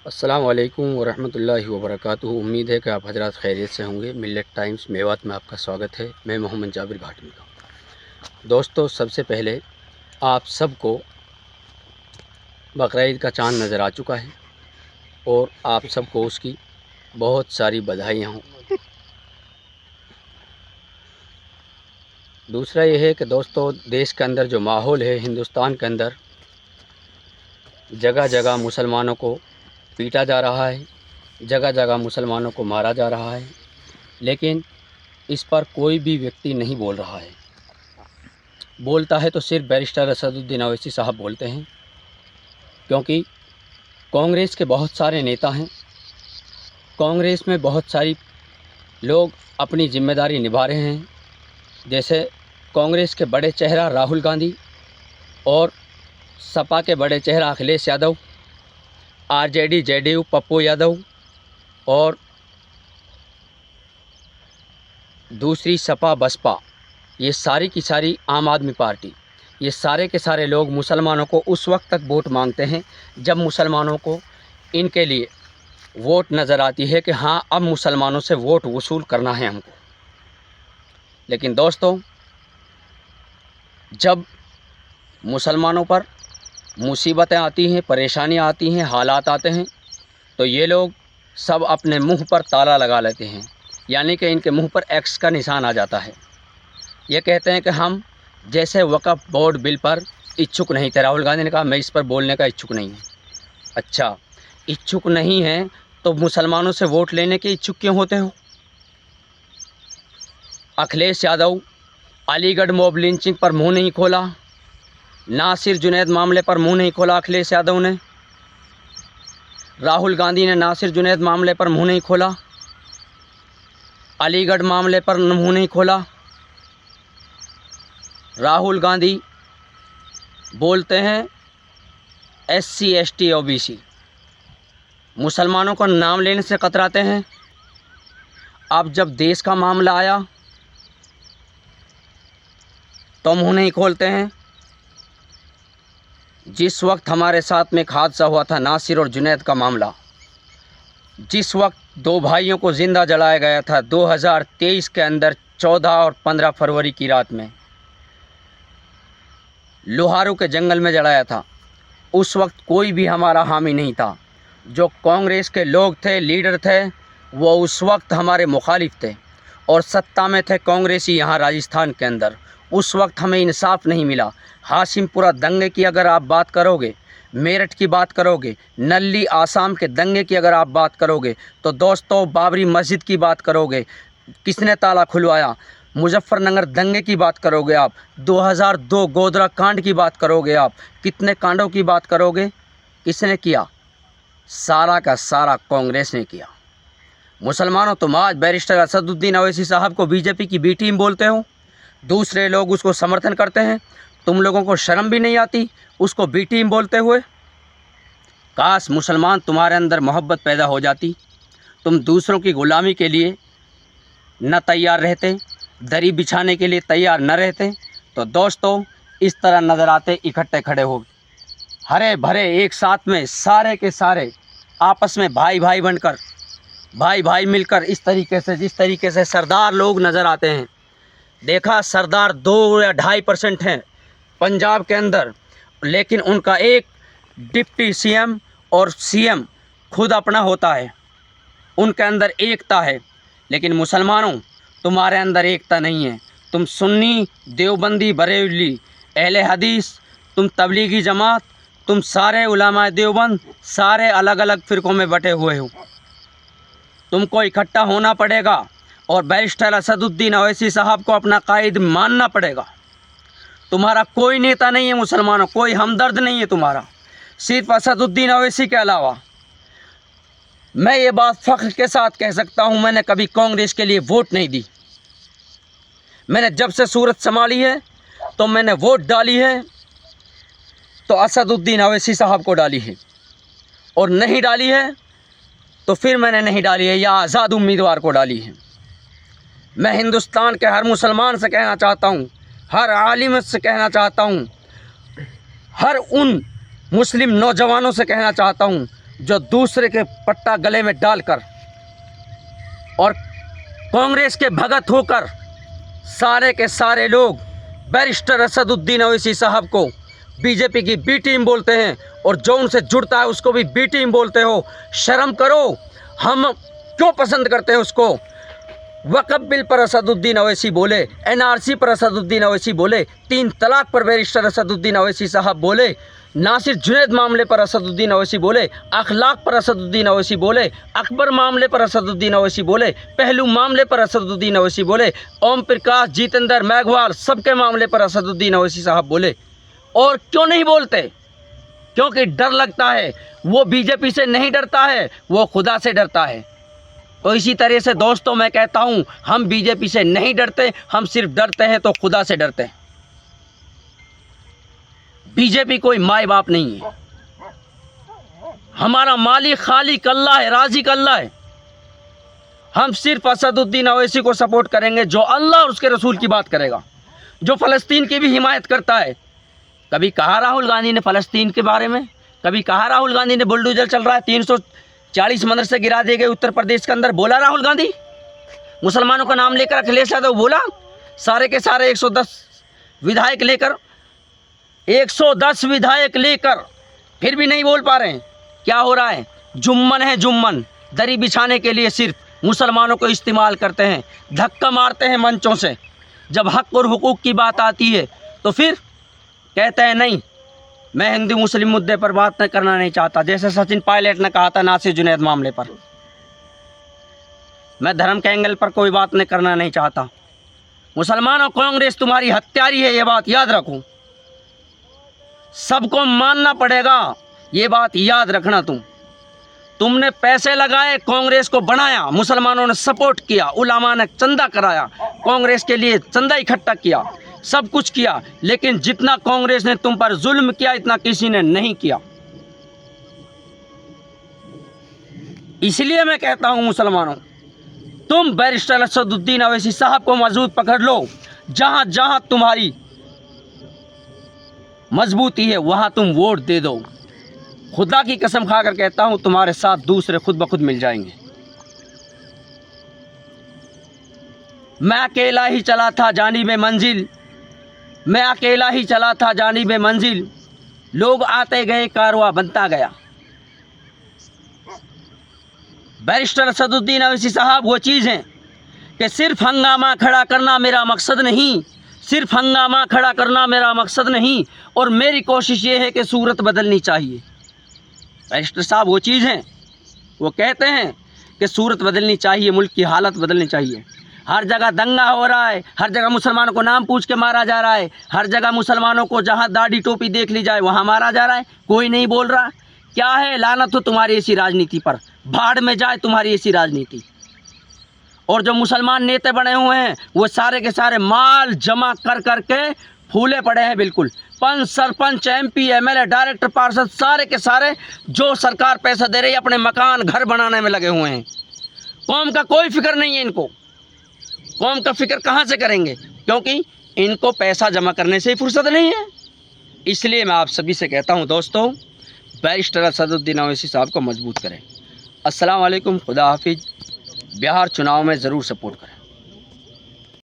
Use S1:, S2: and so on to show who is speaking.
S1: अस्सलामु अलैकुम वरहमतुल्लाहि वबरकातुहू। उम्मीद है कि आप हजरात खैरियत से होंगे। मिल्लत टाइम्स मेवात में आपका स्वागत है। मैं मोहम्मद जाबिर घाटमी का। दोस्तों, सबसे पहले आप सबको बकरीद का चाँद नज़र आ चुका है और आप सबको उसकी बहुत सारी बधाइयाँ हों। दूसरा ये है कि दोस्तों, देश के अंदर जो माहौल है, हिंदुस्तान के अंदर जगह जगह मुसलमानों को पीटा जा रहा है, जगह जगह मुसलमानों को मारा जा रहा है, लेकिन इस पर कोई भी व्यक्ति नहीं बोल रहा है। बोलता है तो सिर्फ बैरिस्टर असदुद्दीन ओवैसी साहब बोलते हैं, क्योंकि कांग्रेस के बहुत सारे नेता हैं, कांग्रेस में बहुत सारी लोग अपनी जिम्मेदारी निभा रहे हैं। जैसे कांग्रेस के बड़े चेहरा राहुल गांधी और सपा के बड़े चेहरा अखिलेश यादव, आरजेडी जेडीयू पप्पू यादव और दूसरी सपा बसपा, ये सारी की सारी आम आदमी पार्टी, ये सारे के सारे लोग मुसलमानों को उस वक्त तक वोट मांगते हैं जब मुसलमानों को इनके लिए वोट नज़र आती है कि हाँ, अब मुसलमानों से वोट वसूल करना है हमको। लेकिन दोस्तों, जब मुसलमानों पर मुसीबतें आती हैं, परेशानियाँ आती हैं, हालात आते हैं, तो ये लोग सब अपने मुंह पर ताला लगा लेते हैं, यानी कि इनके मुंह पर एक्स का निशान आ जाता है। ये कहते हैं कि हम जैसे वक्फ बोर्ड बिल पर इच्छुक नहीं थे। राहुल गांधी ने कहा मैं इस पर बोलने का इच्छुक नहीं हूँ। अच्छा, इच्छुक नहीं हैं तो मुसलमानों से वोट लेने के इच्छुक क्यों होते हो? अखिलेश यादव अलीगढ़ मॉब लिंचिंग पर मुंह नहीं खोला, नासिर जुनैद मामले पर मुंह नहीं खोला अखिलेश यादव ने, राहुल गांधी ने नासिर जुनैद मामले पर मुंह नहीं खोला, अलीगढ़ मामले पर मुंह नहीं खोला। राहुल गांधी बोलते हैं SC ST OBC, मुसलमानों का नाम लेने से कतराते हैं। अब जब देश का मामला आया तो मुंह नहीं खोलते हैं। जिस वक्त हमारे साथ में एक हादसा हुआ था, नासिर और जुनैद का मामला, जिस वक्त दो भाइयों को ज़िंदा जलाया गया था 2023 के अंदर 14 और 15 फरवरी की रात में, लोहारू के जंगल में जलाया था, उस वक्त कोई भी हमारा हामी नहीं था। जो कांग्रेस के लोग थे, लीडर थे, वो उस वक्त हमारे मुखालिफ थे और सत्ता में थे कांग्रेसी यहाँ राजस्थान के अंदर। उस वक्त हमें इंसाफ नहीं मिला। हाशिमपुरा दंगे की अगर आप बात करोगे, मेरठ की बात करोगे, नल्ली आसाम के दंगे की अगर आप बात करोगे, तो दोस्तों बाबरी मस्जिद की बात करोगे, किसने ताला खुलवाया, मुजफ्फरनगर दंगे की बात करोगे आप, 2002 गोधरा कांड की बात करोगे आप, कितने कांडों की बात करोगे, किसने किया? सारा का सारा कांग्रेस ने किया। मुसलमानों, तुम आज बैरिस्टर असदुद्दीन ओवैसी साहब को बीजेपी की बी टीम बोलते हो, दूसरे लोग उसको समर्थन करते हैं, तुम लोगों को शर्म भी नहीं आती उसको बी टीम बोलते हुए? काश मुसलमान तुम्हारे अंदर मोहब्बत पैदा हो जाती, तुम दूसरों की ग़ुलामी के लिए न तैयार रहते, दरी बिछाने के लिए तैयार न रहते, तो दोस्तों इस तरह नज़र आते इकट्ठे खड़े हो, हरे भरे एक साथ में सारे के सारे आपस में भाई भाई बनकर, भाई भाई मिलकर, इस तरीके से जिस तरीके से सरदार लोग नज़र आते हैं। देखा, सरदार 2 या 2.5% हैं पंजाब के अंदर, लेकिन उनका एक डिप्टी CM और CM खुद अपना होता है, उनके अंदर एकता है। लेकिन मुसलमानों, तुम्हारे अंदर एकता नहीं है। तुम सुन्नी, देवबंदी, बरेलवी, अहले हदीस, तुम तबलीगी जमात, तुम सारे उलमाए देवबंद, सारे अलग अलग फ़िरक़ों में बटे हुए हो। तुमको इकट्ठा होना पड़ेगा और बैरिस्टर असदुद्दीन ओवैसी साहब को अपना कायद मानना पड़ेगा। तुम्हारा कोई नेता नहीं है मुसलमानों, कोई हमदर्द नहीं है तुम्हारा, सिर्फ असदुद्दीन ओवैसी के अलावा। मैं ये बात फ़ख्र के साथ कह सकता हूँ, मैंने कभी कांग्रेस के लिए वोट नहीं दी। मैंने जब से सूरत संभाली है तो मैंने वोट डाली है तो असदुद्दीन ओवैसी साहब को डाली है, और नहीं डाली है तो फिर मैंने नहीं डाली है या आज़ाद उम्मीदवार को डाली है। मैं हिंदुस्तान के हर मुसलमान से कहना चाहता हूँ, हर आलिम से कहना चाहता हूँ, हर उन मुस्लिम नौजवानों से कहना चाहता हूँ, जो दूसरे के पट्टा गले में डालकर और कांग्रेस के भगत होकर सारे के सारे लोग बैरिस्टर असदुद्दीन ओवैसी साहब को बीजेपी की बी टीम बोलते हैं और जो उनसे जुड़ता है उसको भी बी टीम बोलते हो। शर्म करो। हम क्यों पसंद करते हैं उसको? वक़्फ़ बिल पर असदुद्दीन ओवैसी बोले, एनआरसी पर असदुद्दीन ओवैसी बोले, 3 तलाक पर बैरिस्टर असदुद्दीन ओवैसी साहब बोले, नासिर जुनैद मामले पर असदुद्दीन ओवैसी बोले, अखलाक पर असदुद्दीन ओवैसी बोले, अकबर मामले पर असदुद्दीन ओवैसी बोले, पहलू मामले पर असदुद्दीन ओवैसी बोले, ओम प्रकाश, जितेंद्र, मेघवाल सबके मामले पर असदुद्दीन ओवैसी साहब बोले। और क्यों नहीं बोलते? क्योंकि डर लगता है। वो बीजेपी से नहीं डरता है, वो खुदा से डरता है। तो इसी तरह से दोस्तों मैं कहता हूँ, हम बीजेपी से नहीं डरते, हम सिर्फ डरते हैं तो खुदा से डरते हैं। बीजेपी कोई माई बाप नहीं है। हमारा मालिक खालिक अल्लाह है, राज़िक अल्लाह है। हम सिर्फ असदुद्दीन ओवैसी को सपोर्ट करेंगे जो अल्लाह और उसके रसूल की बात करेगा, जो फ़लस्तीन की भी हिमायत करता है। कभी कहा राहुल गांधी ने फ़लस्तीन के बारे में? कभी कहा राहुल गांधी ने बुलडोजर चल रहा है, 340 मदरसे गिरा दिए गए उत्तर प्रदेश के अंदर? बोला राहुल गांधी? मुसलमानों का नाम लेकर अखिलेश यादव बोला? सारे के सारे 110 विधायक लेकर 110 विधायक लेकर फिर भी नहीं बोल पा रहे हैं। क्या हो रहा है? जुम्मन है जुम्मन। दरी बिछाने के लिए सिर्फ मुसलमानों को इस्तेमाल करते हैं, धक्का मारते हैं मंचों से। जब हक़ और हुकूक की बात आती है तो फिर कहते हैं नहीं, मैं हिंदू मुस्लिम मुद्दे पर बात करना नहीं चाहता। जैसे सचिन पायलट ने कहा था नासिर जुनैद मामले पर, मैं धर्म के एंगल पर कोई बात नहीं करना नहीं चाहता। मुसलमानों, कांग्रेस तुम्हारी हत्यारी है, ये बात याद रखो। सबको मानना पड़ेगा, ये बात याद रखना। तुमने पैसे लगाए, कांग्रेस को बनाया, मुसलमानों ने सपोर्ट किया, उलामा ने चंदा कराया, कांग्रेस के लिए चंदा इकट्ठा किया, सब कुछ किया, लेकिन जितना कांग्रेस ने तुम पर जुल्म किया इतना किसी ने नहीं किया। इसलिए मैं कहता हूं मुसलमानों, तुम बैरिस्टर असदुद्दीन ओवैसी साहब को मजबूत पकड़ लो। जहां जहां तुम्हारी मजबूती है वहां तुम वोट दे दो। खुदा की कसम खाकर कहता हूं, तुम्हारे साथ दूसरे खुद ब खुद मिल जाएंगे। मैं अकेला ही चला था जानिबे मंजिल, मैं अकेला ही चला था जानिबे मंजिल, लोग आते गए कारवां बनता गया। बैरिस्टर असदुद्दीन ओवैसी साहब वो चीज़ हैं कि सिर्फ हंगामा खड़ा करना मेरा मकसद नहीं, सिर्फ हंगामा खड़ा करना मेरा मकसद नहीं, और मेरी कोशिश ये है कि सूरत बदलनी चाहिए। बैरिस्टर साहब वो चीज़ हैं, वो कहते हैं कि सूरत बदलनी चाहिए, मुल्क की हालत बदलनी चाहिए। हर जगह दंगा हो रहा है, हर जगह मुसलमानों को नाम पूछ के मारा जा रहा है, हर जगह मुसलमानों को जहाँ दाढ़ी टोपी देख ली जाए वहाँ मारा जा रहा है, कोई नहीं बोल रहा। क्या है? लानत हो तुम्हारी ऐसी राजनीति पर, भाड़ में जाए तुम्हारी ऐसी राजनीति। और जो मुसलमान नेता बने हुए हैं वो सारे के सारे माल जमा कर करके फूले पड़े हैं बिल्कुल। पंच, सरपंच, MP, MLA, डायरेक्टर, पार्षद सारे के सारे जो सरकार पैसा दे रही है अपने मकान घर बनाने में लगे हुए हैं। कौम का कोई फिक्र नहीं है इनको। कौम का फिक्र कहाँ से करेंगे? क्योंकि इनको पैसा जमा करने से ही फुर्सत नहीं है। इसलिए मैं आप सभी से कहता हूँ दोस्तों, बैरिस्टर असदुद्दीन ओवैसी साहब को मजबूत करें। अस्सलाम वालेकुम, खुदा हाफिज़। बिहार चुनाव में ज़रूर सपोर्ट करें।